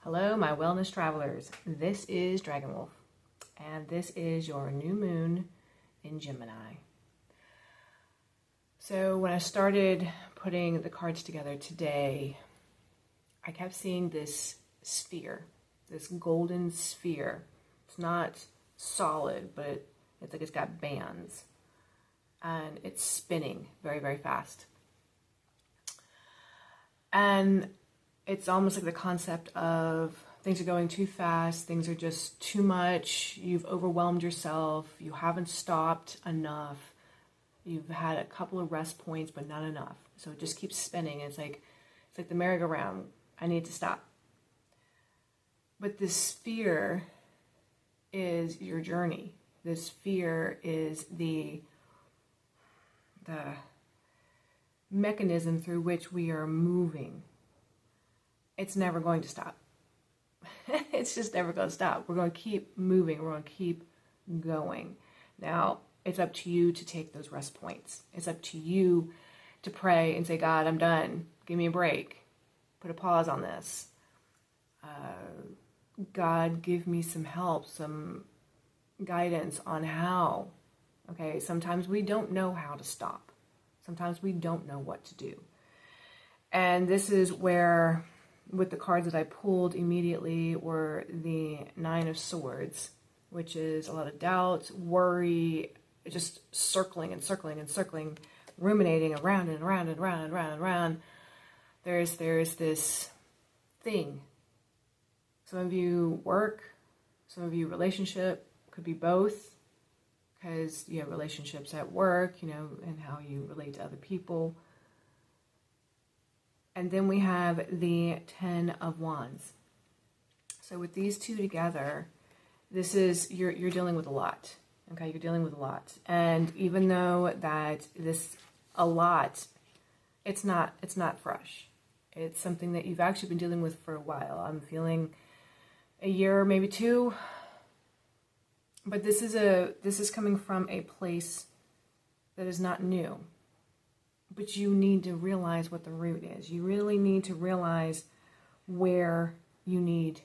Hello, my wellness travelers. This is Dragonwolf, and this is your new moon in Gemini. So when I started putting the cards together today, I kept seeing this sphere, this golden sphere. It's not solid, but it's like it's got bands, and it's spinning very, very fast. And it's almost like the concept of things are going too fast, things are just too much, you've overwhelmed yourself, you haven't stopped enough, you've had a couple of rest points, but not enough. So it just keeps spinning. It's like the merry-go-round. I need to stop. But this sphere is your journey. This sphere is the mechanism through which we are moving. It's never going to stop. It's just never going to stop. We're going to keep moving. We're going to keep going. Now, it's up to you to take those rest points. It's up to you to pray and say, God, I'm done. Give me a break. Put a pause on this. God, give me some help, some guidance on how. Okay, sometimes we don't know how to stop. Sometimes we don't know what to do. And this is where, with the cards that I pulled immediately, were the Nine of Swords, which is a lot of doubt, worry, just circling and circling and circling, ruminating around and around and around and around and around. There's this thing. Some of you work, some of you relationship, could be both, because you have relationships at work, and how you relate to other people. And then we have the Ten of Wands. So with these two together, this is, you're dealing with a lot. Okay, you're dealing with a lot. And even though that this a lot, it's not fresh. It's something that you've actually been dealing with for a while. I'm feeling a year, maybe two. But this is coming from a place that is not new. But you need to realize what the root is. You really need to realize where you need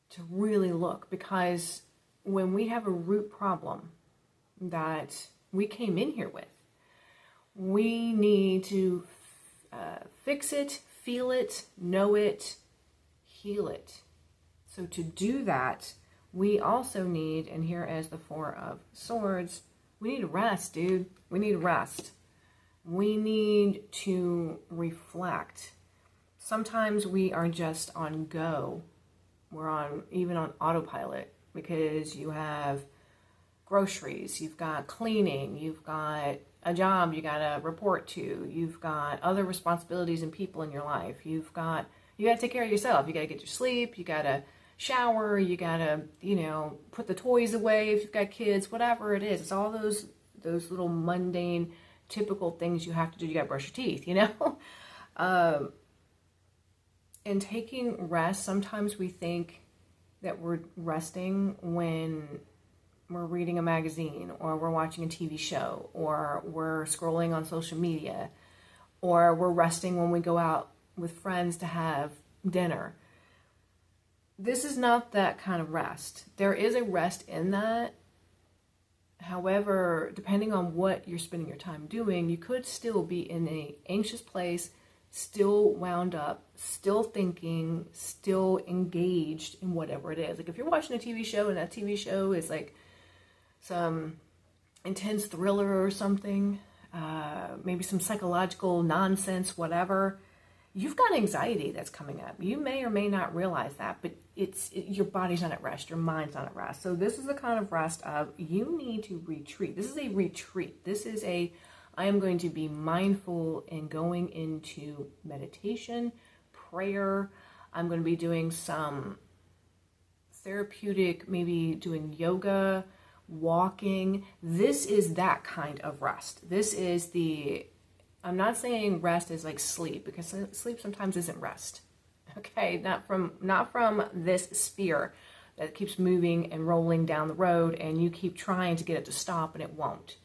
to really look. Because when we have a root problem that we came in here with, we need to fix it, feel it, know it, heal it. So to do that, we also need, and here is the Four of Swords, we need to rest, dude. We need to rest. We need to reflect. Sometimes we are just on go. We're even on autopilot, because you have groceries, you've got cleaning, you've got a job you got to report to, you've got other responsibilities and people in your life, you got to take care of yourself, you got to get your sleep, you got to shower, you got to, put the toys away if you've got kids, whatever it is. It's all those little mundane, typical things you have to do. You got to brush your teeth, And taking rest, sometimes we think that we're resting when we're reading a magazine, or we're watching a TV show, or we're scrolling on social media, or we're resting when we go out with friends to have dinner. This is not that kind of rest. There is a rest in that. However, depending on what you're spending your time doing, you could still be in an anxious place, still wound up, still thinking, still engaged in whatever it is. Like if you're watching a TV show and that TV show is like some intense thriller or something, maybe some psychological nonsense, whatever, you've got anxiety that's coming up. You may or may not realize that, but your body's not at rest, your mind's not at rest. So this is the kind of rest of, you need to retreat. This is a retreat. This is I am going to be mindful in going into meditation, prayer. I'm going to be doing some therapeutic, maybe doing yoga, walking. This is that kind of rest. This is I'm not saying rest is like sleep, because sleep sometimes isn't rest. Okay, not from this sphere that keeps moving and rolling down the road, and you keep trying to get it to stop and it won't.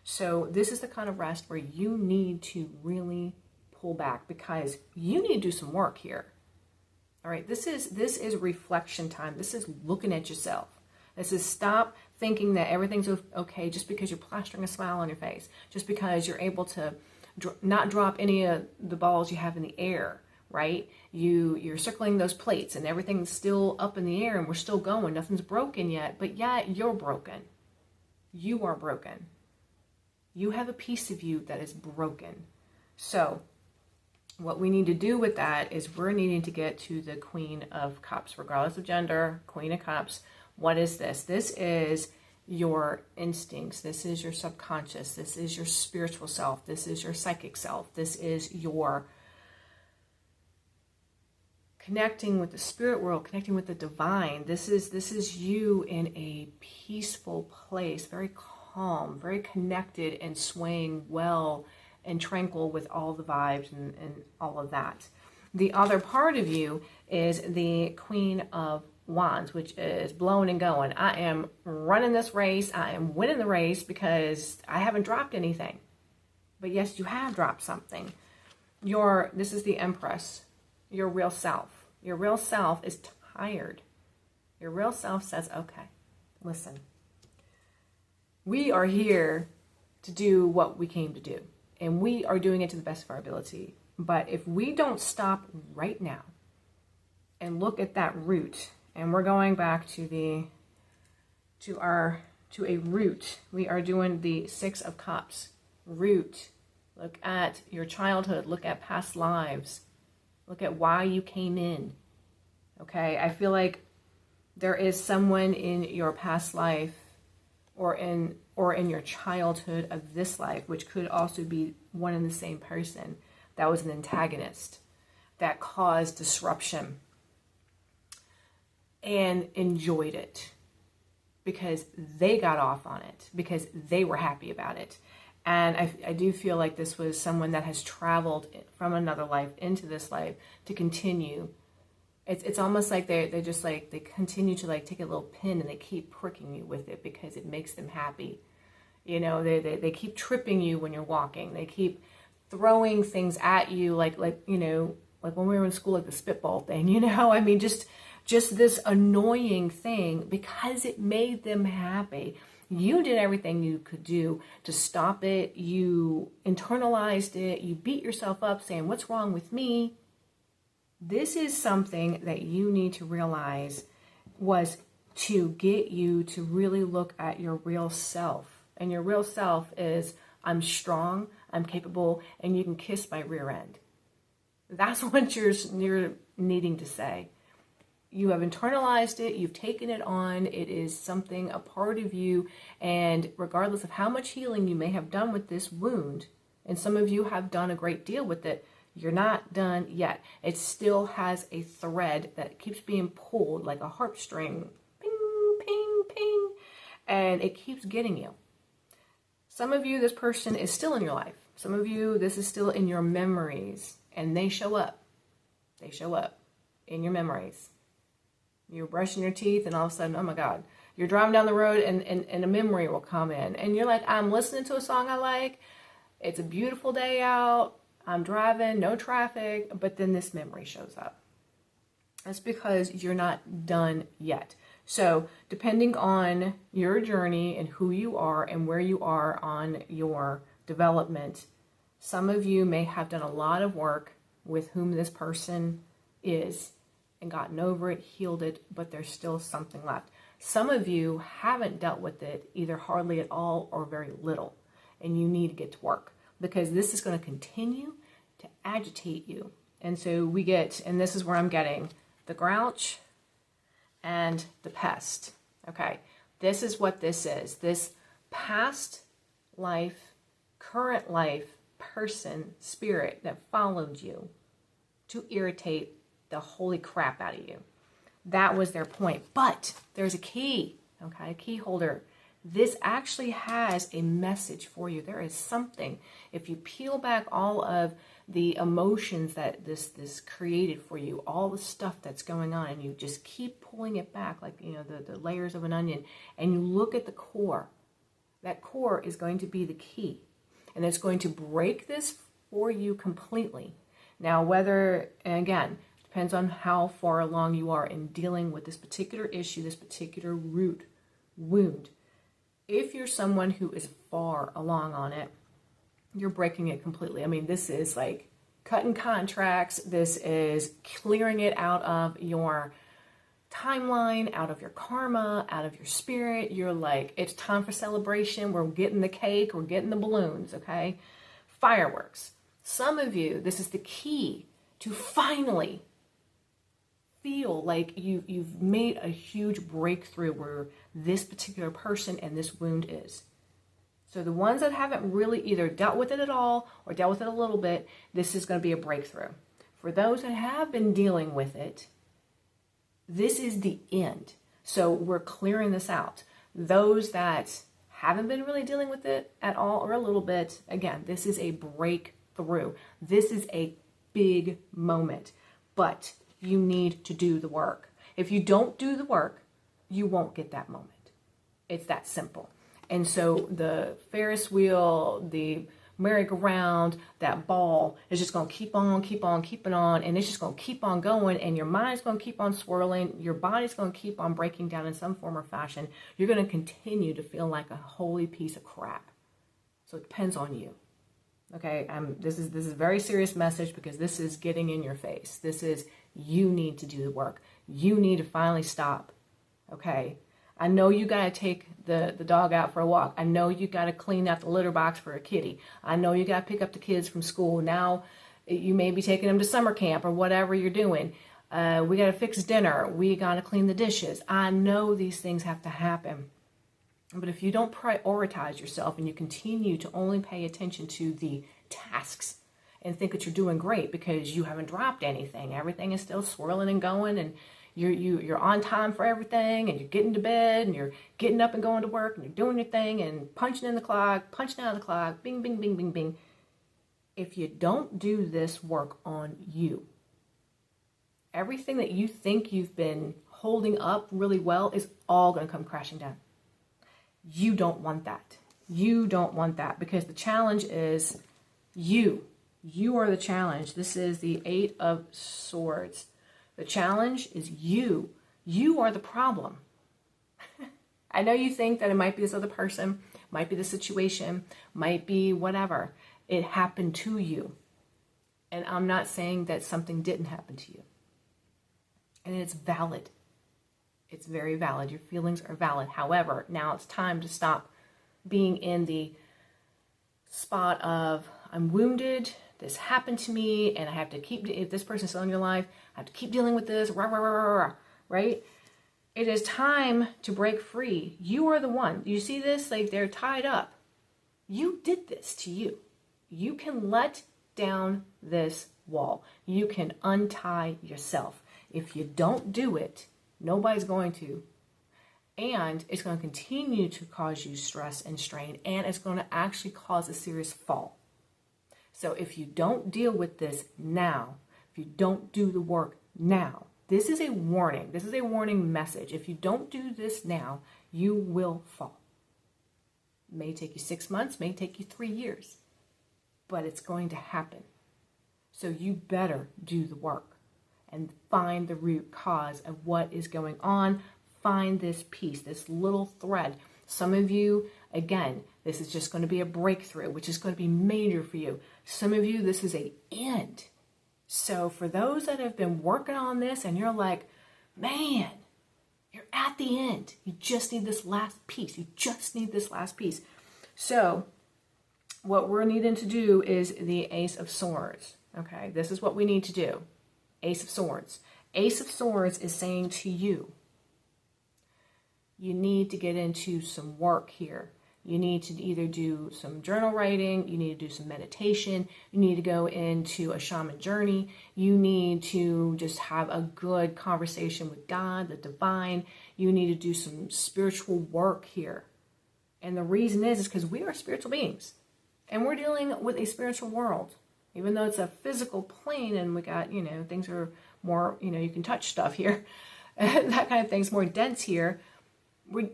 So this is the kind of rest where you need to really pull back, because you need to do some work here. All right, this is reflection time. This is looking at yourself. This is stop thinking that everything's okay just because you're plastering a smile on your face, just because you're able to not drop any of the balls you have in the air, right? You're circling those plates and everything's still up in the air and we're still going. Nothing's broken yet, but yeah, you're broken. You are broken. You have a piece of you that is broken. So what we need to do with that is we're needing to get to the Queen of Cups, regardless of gender. Queen of Cups. What is this? This is your instincts. This is your subconscious. This is your spiritual self. This is your psychic self. This is your connecting with the spirit world, connecting with the divine. This is you in a peaceful place, very calm, very connected and swaying well and tranquil with all the vibes and all of that. The other part of you is the Queen of Wands, which is blowing and going. I am running this race. I am winning the race because I haven't dropped anything. But yes, you have dropped something. This is the Empress, your real self. Your real self is tired. Your real self says, okay, listen, we are here to do what we came to do. And we are doing it to the best of our ability. But if we don't stop right now and look at that root, and we're going back to a root. We are doing the Six of Cups. Root. Look at your childhood. Look at past lives. Look at why you came in. Okay, I feel like there is someone in your past life or in your childhood of this life, which could also be one and the same person, that was an antagonist, that caused disruption and enjoyed it because they got off on it, because they were happy about it. And I do feel like this was someone that has traveled from another life into this life to continue. It's almost like they just like, they continue to like take a little pin and they keep pricking you with it because it makes them happy. You know, they keep tripping you when you're walking. They keep throwing things at you like, you know, like when we were in school, like the spitball thing, you know, I mean, just this annoying thing because it made them happy. You did everything you could do to stop it. You internalized it. You beat yourself up saying, what's wrong with me? This is something that you need to realize was to get you to really look at your real self. And your real self is, I'm strong, I'm capable, and you can kiss my rear end. That's what you're needing to say. You have internalized it. You've taken it on. It is something, a part of you. And regardless of how much healing you may have done with this wound, and some of you have done a great deal with it, you're not done yet. It still has a thread that keeps being pulled like a harp string. Ping, ping, ping. And it keeps getting you. Some of you, this person is still in your life. Some of you, this is still in your memories. And they show up. They show up in your memories. You're brushing your teeth and all of a sudden, oh my God, you're driving down the road and a memory will come in. And you're like, I'm listening to a song I like. It's a beautiful day out. I'm driving, no traffic. But then this memory shows up. That's because you're not done yet. So depending on your journey and who you are and where you are on your development, some of you may have done a lot of work with whom this person is and gotten over it, healed it, but there's still something left. Some of you haven't dealt with it either hardly at all or very little, and you need to get to work because this is going to continue to agitate you. And so we get, and this is where I'm getting the grouch and the pest. Okay, this is what this is. This past life, current life person, spirit that followed you to irritate the holy crap out of you. That was their point. But there's a key, okay, a key holder. This actually has a message for you. There is something. If you peel back all of the emotions that this created for you, all the stuff that's going on, and you just keep pulling it back like, you know, the layers of an onion, and you look at the core, that core is going to be the key. And it's going to break this for you completely. Now, whether, and again, Depends on how far along you are in dealing with this particular issue, this particular root wound. If you're someone who is far along on it, you're breaking it completely. I mean, this is like cutting contracts. This is clearing it out of your timeline, out of your karma, out of your spirit. You're like, it's time for celebration. We're getting the cake. We're getting the balloons, okay? Fireworks. Some of you, this is the key to finally feel like you've made a huge breakthrough where this particular person and this wound is. So the ones that haven't really either dealt with it at all or dealt with it a little bit, this is going to be a breakthrough. For those that have been dealing with it, this is the end. So we're clearing this out. Those that haven't been really dealing with it at all or a little bit, again, this is a breakthrough. This is a big moment, but you need to do the work. If you don't do the work, you won't get that moment. It's that simple. And so the Ferris wheel, the merry-go-round, that ball is just going to keep on, keeping on, and it's just going to keep on going, and your mind's going to keep on swirling, your body's going to keep on breaking down in some form or fashion. You're going to continue to feel like a holy piece of crap. So it depends on you. Okay, this is a very serious message because this is getting in your face. This is, you need to do the work. You need to finally stop. Okay, I know you got to take the dog out for a walk. I know you got to clean out the litter box for a kitty. I know you got to pick up the kids from school. Now you may be taking them to summer camp or whatever you're doing. We got to fix dinner. We got to clean the dishes. I know these things have to happen. But if you don't prioritize yourself and you continue to only pay attention to the tasks and think that you're doing great because you haven't dropped anything, everything is still swirling and going, and you're on time for everything, and you're getting to bed, and you're getting up and going to work, and you're doing your thing and punching in the clock, punching out of the clock, bing, bing, bing, bing, bing. If you don't do this work on you, everything that you think you've been holding up really well is all going to come crashing down. You don't want that. You don't want that, because the challenge is you. You are the challenge. This is the 8 of Swords. The challenge is you. You are the problem. I know you think that it might be this other person, might be the situation, might be whatever. It happened to you. And I'm not saying that something didn't happen to you. And it's valid. It's very valid. Your feelings are valid. However, now it's time to stop being in the spot of, I'm wounded, this happened to me, and I have to keep, if this person's still in your life, I have to keep dealing with this, rah, rah, rah, rah, rah, right? It is time to break free. You are the one. You see this? Like, they're tied up. You did this to you. You can let down this wall. You can untie yourself. If you don't do it, nobody's going to. And it's going to continue to cause you stress and strain, and it's going to actually cause a serious fall. So if you don't deal with this now, if you don't do the work now, this is a warning. This is a warning message. If you don't do this now, you will fall. It may take you 6 months, may take you 3 years, but it's going to happen. So you better do the work and find the root cause of what is going on. Find this piece, this little thread. Some of you, again, this is just going to be a breakthrough, which is going to be major for you. Some of you, this is an end. So for those that have been working on this and you're like, man, you're at the end. You just need this last piece. You just need this last piece. So what we're needing to do is the Ace of Swords. Okay, this is what we need to do. Ace of Swords. Ace of Swords is saying to you, you need to get into some work here. You need to either do some journal writing, you need to do some meditation, you need to go into a shaman journey, you need to just have a good conversation with God, the divine, you need to do some spiritual work here. And the reason is because we are spiritual beings, and we're dealing with a spiritual world. Even though it's a physical plane and we got, things are more, you can touch stuff here, that kind of thing's more dense here.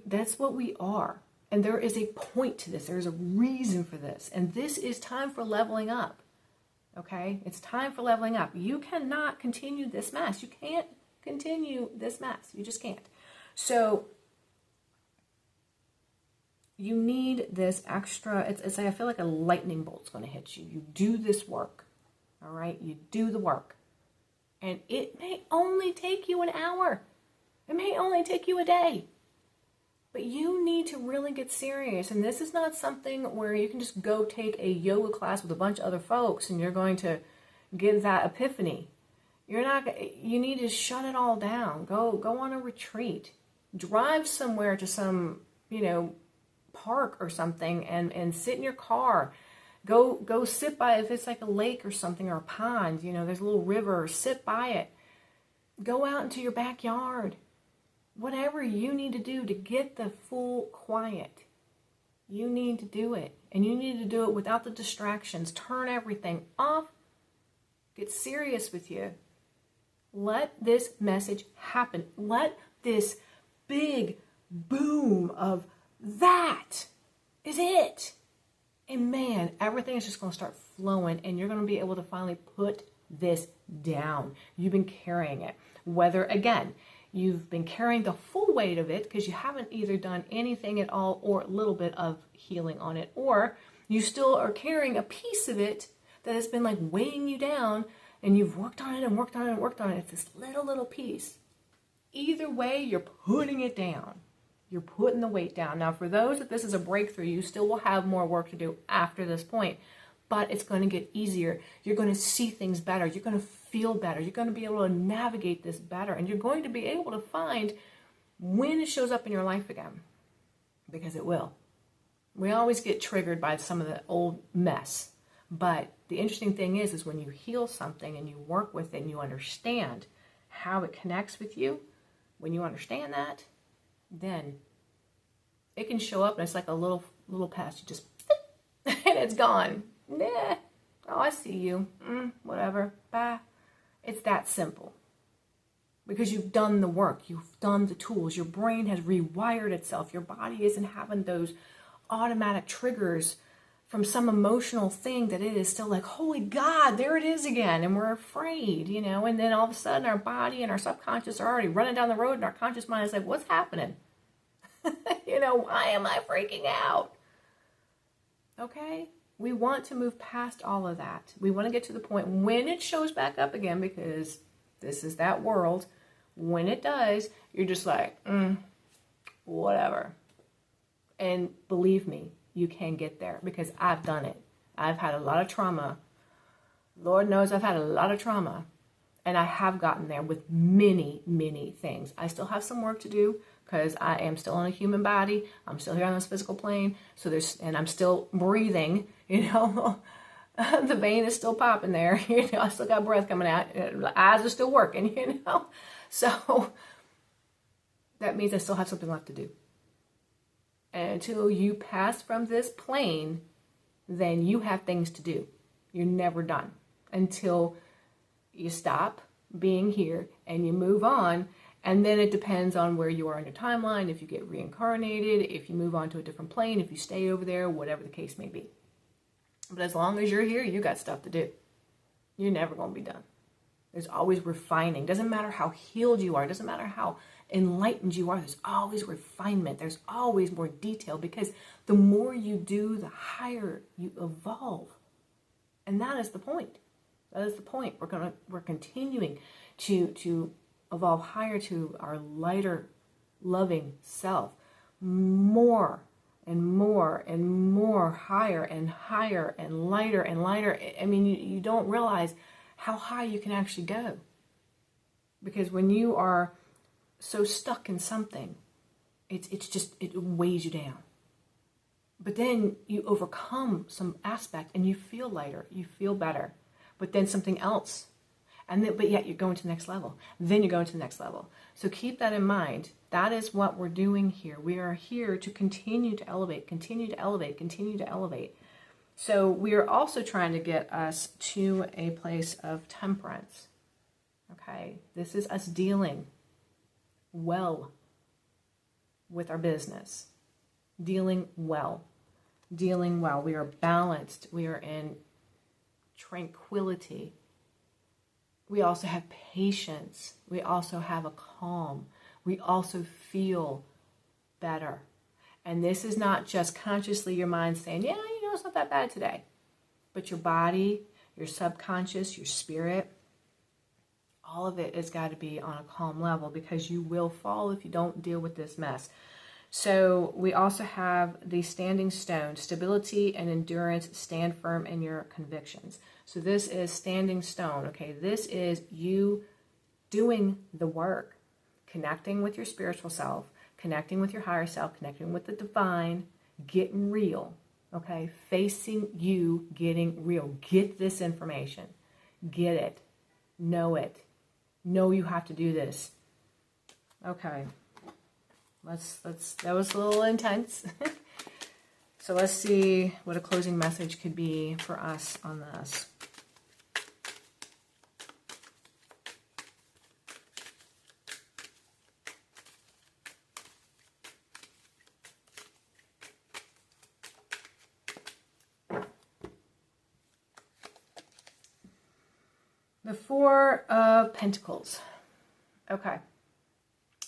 That's what we are. And there is a point to this. There's a reason for this. And this is time for leveling up. Okay? It's time for leveling up. You cannot continue this mess. You can't continue this mess. You just can't. So you need this extra, it's like, I feel like a lightning bolt's going to hit you. You do this work. All right? You do the work. And it may only take you an hour. It may only take you a day. But you need to really get serious. And this is not something where you can just go take a yoga class with a bunch of other folks and you're going to get that epiphany. You're not. You need to shut it all down. Go on a retreat. Drive somewhere to some, park or something and sit in your car. Go sit by, if it's like a lake or something or a pond, there's a little river, sit by it. Go out into your backyard. Whatever you need to do to get the full quiet, you need to do it. And you need to do it without the distractions. Turn everything off. Get serious with you. Let this message happen. Let this big boom of that is it. And man, everything is just going to start flowing and you're going to be able to finally put this down. You've been carrying it. Whether, again, you've been carrying the full weight of it because you haven't either done anything at all or a little bit of healing on it, or you still are carrying a piece of it that has been like weighing you down and you've worked on it and worked on it and worked on it. It's this little piece. Either way, you're putting it down. You're putting the weight down. Now, for those that this is a breakthrough, you still will have more work to do after this point, but it's going to get easier. You're going to see things better. You're going to feel better. You're going to be able to navigate this better, and you're going to be able to find when it shows up in your life again, because it will. We always get triggered by some of the old mess, but the interesting thing is when you heal something and you work with it and you understand how it connects with you, when you understand that, then it can show up and it's like a little pest. You just, and it's gone. Nah. Oh, I see you. Whatever. Bye. It's that simple. Because you've done the work. You've done the tools. Your brain has rewired itself. Your body isn't having those automatic triggers from some emotional thing that it is still like, holy God, there it is again. And we're afraid, and then all of a sudden our body and our subconscious are already running down the road and our conscious mind is like, what's happening? Why am I freaking out? Okay? We want to move past all of that. We want to get to the point when it shows back up again, because this is that world. When it does, you're just like, whatever. And believe me, you can get there because I've done it. I've had a lot of trauma. Lord knows I've had a lot of trauma. And I have gotten there with many, many things. I still have some work to do because I am still in a human body. I'm still here on this physical plane. And I'm still breathing, The vein is still popping there. I still got breath coming out. The eyes are still working, So that means I still have something left to do. And until you pass from this plane, then you have things to do. You're never done until you stop being here and you move on. And then it depends on where you are in your timeline, if you get reincarnated, if you move on to a different plane, if you stay over there, whatever the case may be. But as long as you're here, you got stuff to do. You're never going to be done. There's always refining. Doesn't matter how healed you are. Doesn't matter how enlightened you are. There's always refinement. There's always more detail, because the more you do, the higher you evolve. And that is the point. That is the point. We're continuing to evolve higher to our lighter, loving self. More and more and more, higher and higher and lighter and lighter. I mean, you don't realize how high you can actually go. Because when you are so stuck in something, it weighs you down. But then you overcome some aspect and you feel lighter, you feel better. But then something else, but yet you're going to the next level. Then you're going to the next level. So keep that in mind. That is what we're doing here. We are here to continue to elevate, continue to elevate, continue to elevate. So we are also trying to get us to a place of temperance. Okay, this is us dealing well with our business. Dealing well. We are balanced. We are in tranquility. We also have patience. We also have a calm. We also feel better. And this is not just consciously your mind saying, yeah, it's not that bad today. But your body, your subconscious, your spirit, all of it has got to be on a calm level, because you will fall if you don't deal with this mess. So we also have the standing stone. Stability and endurance. Stand firm in your convictions. So this is standing stone. Okay, this is you doing the work, connecting with your spiritual self, connecting with your higher self, connecting with the divine, getting real. Okay, facing you, getting real. Get this information. Get it. Know it. Know you have to do this. Okay. That was a little intense. So let's see what a closing message could be for us on this. The Four of Pentacles. Okay.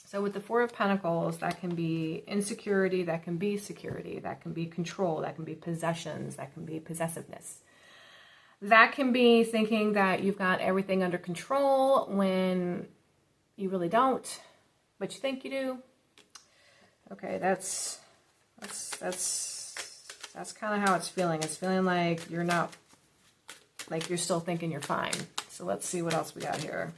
So with the Four of Pentacles, that can be insecurity, that can be security, that can be control, that can be possessions, that can be possessiveness. That can be thinking that you've got everything under control when you really don't, but you think you do. Okay, that's kind of how it's feeling. It's feeling like you're not, like you're still thinking you're fine. So let's see what else we got here.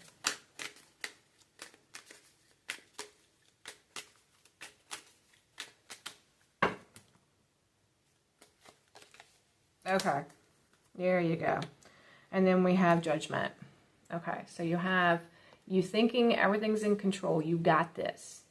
Okay, there you go. And then we have Judgment. Okay, so you thinking everything's in control. You got this.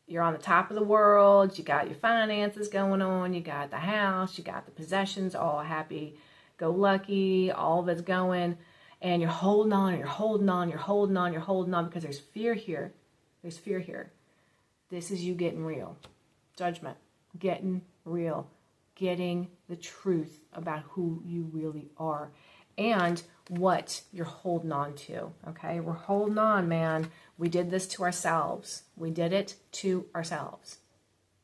You're on the top of the world. You got your finances going on. You got the house. You got the possessions, all happy, go lucky, all of it's going. And you're holding on, you're holding on, you're holding on, you're holding on, because there's fear here. There's fear here. This is you getting real. Judgment. Getting real. Getting the truth about who you really are and what you're holding on to. Okay, we're holding on, man. We did this to ourselves. We did it to ourselves.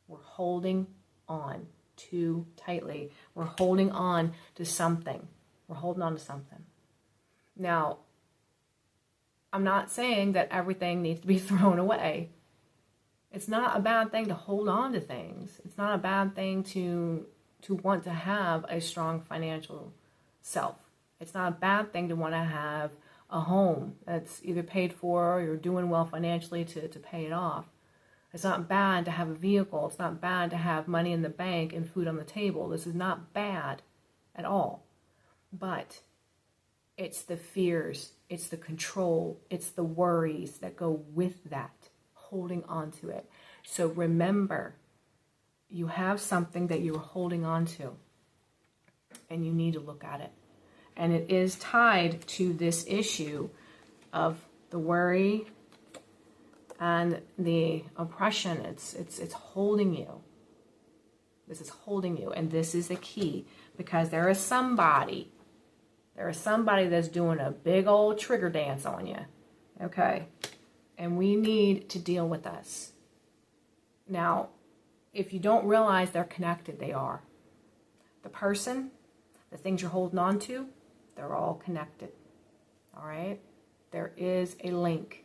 We're holding on too tightly. We're holding on to something. We're holding on to something. Now, I'm not saying that everything needs to be thrown away. It's not a bad thing to hold on to things. It's not a bad thing to want to have a strong financial self. It's not a bad thing to want to have a home that's either paid for or you're doing well financially to pay it off. It's not bad to have a vehicle. It's not bad to have money in the bank and food on the table. This is not bad at all. But it's the fears, it's the control, it's the worries that go with that, holding on to it. So remember, you have something that you're holding on to, and you need to look at it. And it is tied to this issue of the worry and the oppression. It's holding you. This is holding you, and this is the key, because there is somebody that's doing a big old trigger dance on you. Okay? And we need to deal with this. Now, if you don't realize they're connected, they are. The person, the things you're holding on to, they're all connected. All right? There is a link.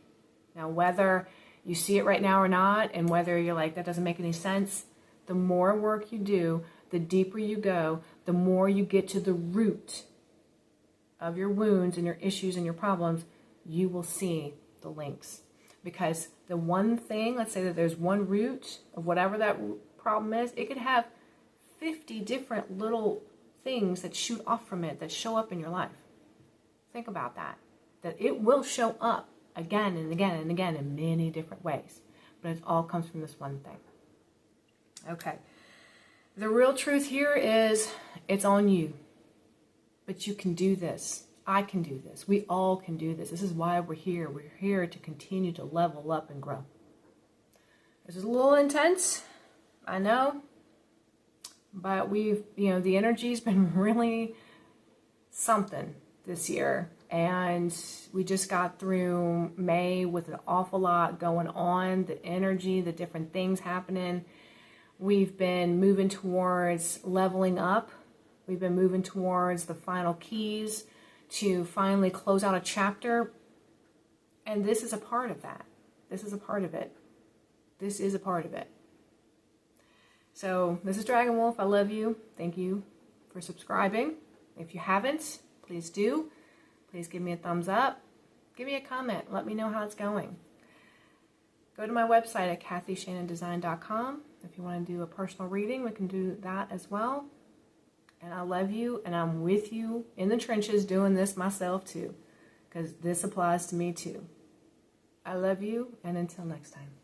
Now, whether you see it right now or not, and whether you're like, that doesn't make any sense, the more work you do, the deeper you go, the more you get to the root of your wounds and your issues and your problems, you will see the links. Because the one thing, let's say that there's one root of whatever that problem is, it could have 50 different little things that shoot off from it that show up in your life. Think about that. That it will show up again and again and again in many different ways. But it all comes from this one thing. Okay. The real truth here is it's on you. But you can do this. I can do this. We all can do this. This is why we're here. We're here to continue to level up and grow. This is a little intense, I know. But the energy's been really something this year. And we just got through May with an awful lot going on, the energy, the different things happening. We've been moving towards leveling up. We've been moving towards the final keys to finally close out a chapter. And this is a part of that. This is a part of it. This is a part of it. So this is Dragonwolf. I love you. Thank you for subscribing. If you haven't, please do. Please give me a thumbs up. Give me a comment. Let me know how it's going. Go to my website at KathyShannonDesign.com. If you want to do a personal reading, we can do that as well. And I love you, and I'm with you in the trenches doing this myself too, because this applies to me too. I love you, and until next time.